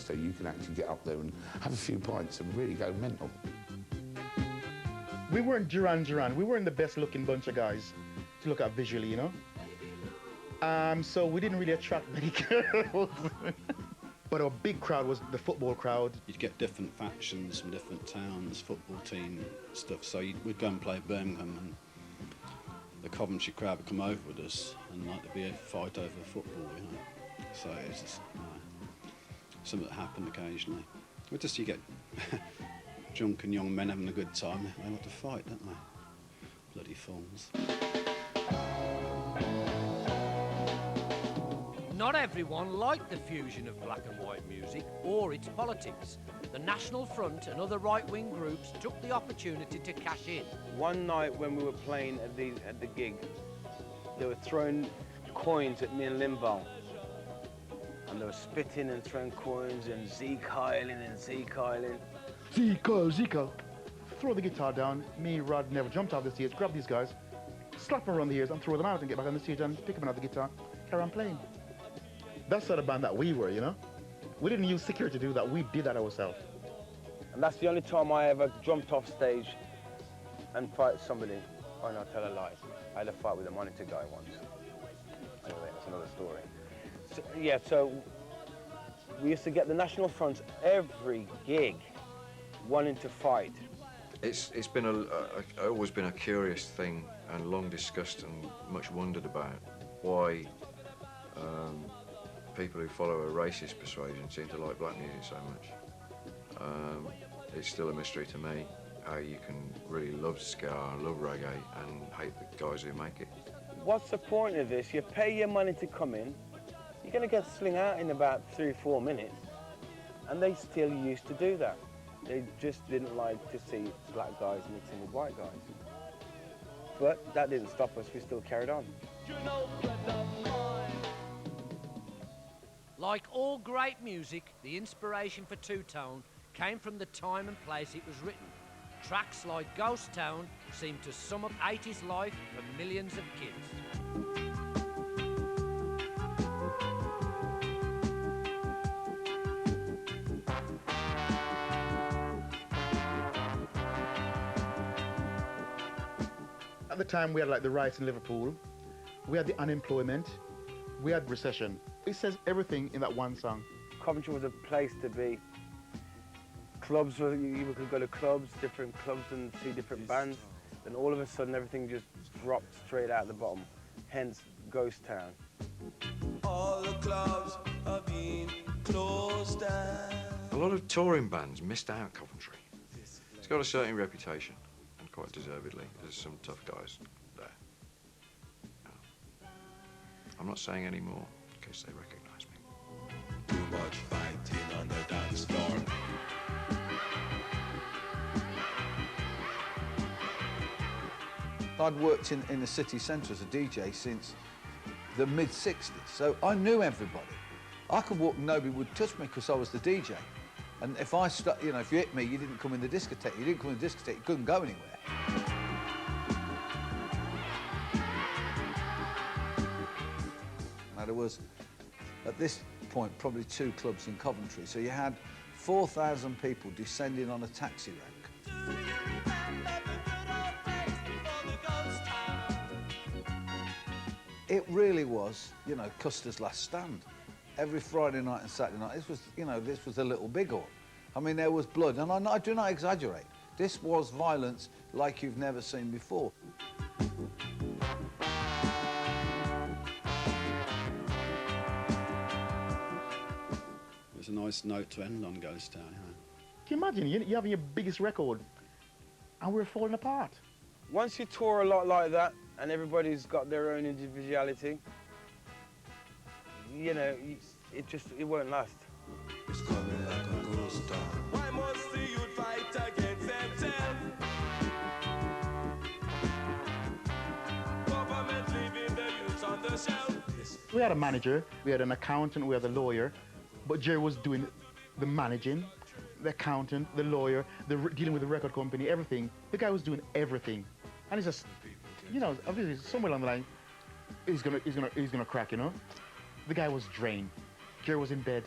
so you can actually get up there and have a few pints and really go mental. We weren't Duran Duran. We weren't the best-looking bunch of guys to look at visually, you know? So we didn't really attract many girls. But our big crowd was the football crowd. You'd get different factions from different towns, football team stuff, so we'd go and play Birmingham and the Coventry crowd would come over with us and like there'd be a fight over football, you know. So it's just something that happened occasionally. But just you get drunken young men having a good time, they want to fight, don't they? Bloody fools. Not everyone liked the fusion of black and white music or its politics. The National Front and other right-wing groups took the opportunity to cash in. One night when we were playing at the gig, they were throwing coins at me and Limbo. And they were spitting and throwing coins and Zeke Highling and Zeke Highling. Zico. Throw the guitar down. Me, Rod, never jumped off the stage, grab these guys, slap them around the ears and throw them out and get back on the stage and pick up another guitar, carry on playing. That's the sort of band that we were, you know? We didn't use security to do that, we did that ourselves. And that's the only time I ever jumped off stage and fight somebody. Oh no, tell a lie. I had a fight with a monitor guy once. Anyway, that's another story. So, yeah, so we used to get the National Fronts every gig wanting to fight. It's been always been a curious thing and long discussed and much wondered about why people who follow a racist persuasion seem to like black music so much. It's still a mystery to me how you can really love ska, love reggae and hate the guys who make it. What's the point of this? You pay your money to come in, you're going to get sling out in about 3 or 4 minutes, and they still used to do that. They just didn't like to see black guys mixing with white guys. But that didn't stop us, we still carried on. Like all great music, the inspiration for two-tone came from the time and place it was written. Tracks like Ghost Town seem to sum up 80s life for millions of kids. At the time, we had like the riots in Liverpool, we had the unemployment, we had recession. It says everything in that one song. Coventry was a place to be. Clubs, you could go to clubs, different clubs and see different bands. Then all of a sudden, everything just dropped straight out the bottom. Hence, Ghost Town. All the clubs are being closed down. A lot of touring bands missed out Coventry. It's got a certain reputation, and quite deservedly. There's some tough guys there. I'm not saying any more in case they recognise me. Too much fighting on the dance floor. I'd worked in the city centre as a DJ since the mid-60s, so I knew everybody. I could walk and nobody would touch me because I was the DJ. And if you know, if you hit me, you didn't come in the discotheque. You didn't come in the discotheque, you couldn't go anywhere. Now, there was, at this point, probably 2 clubs in Coventry, so you had 4,000 people descending on a taxi rank. It really was, you know, Custer's last stand. Every Friday night and Saturday night, this was, you know, this was a little big one. I mean, there was blood, and I do not exaggerate. This was violence like you've never seen before. It's a nice note to end on, Ghost Town, yeah. Can you imagine, you're having your biggest record, and we're falling apart? Once you tour a lot like that, and everybody's got their own individuality, you know, it won't last. It's coming like a ghost town. Why must the youth fight against themselves? Government leaving the youth on the shelf. We had a manager, we had an accountant, we had a lawyer, but Jerry was doing the managing, the accountant, the lawyer, dealing with the record company, everything. The guy was doing everything. And it's just, you know, obviously somewhere along the line, he's gonna crack, you know? The guy was drained. Jerry was in bed.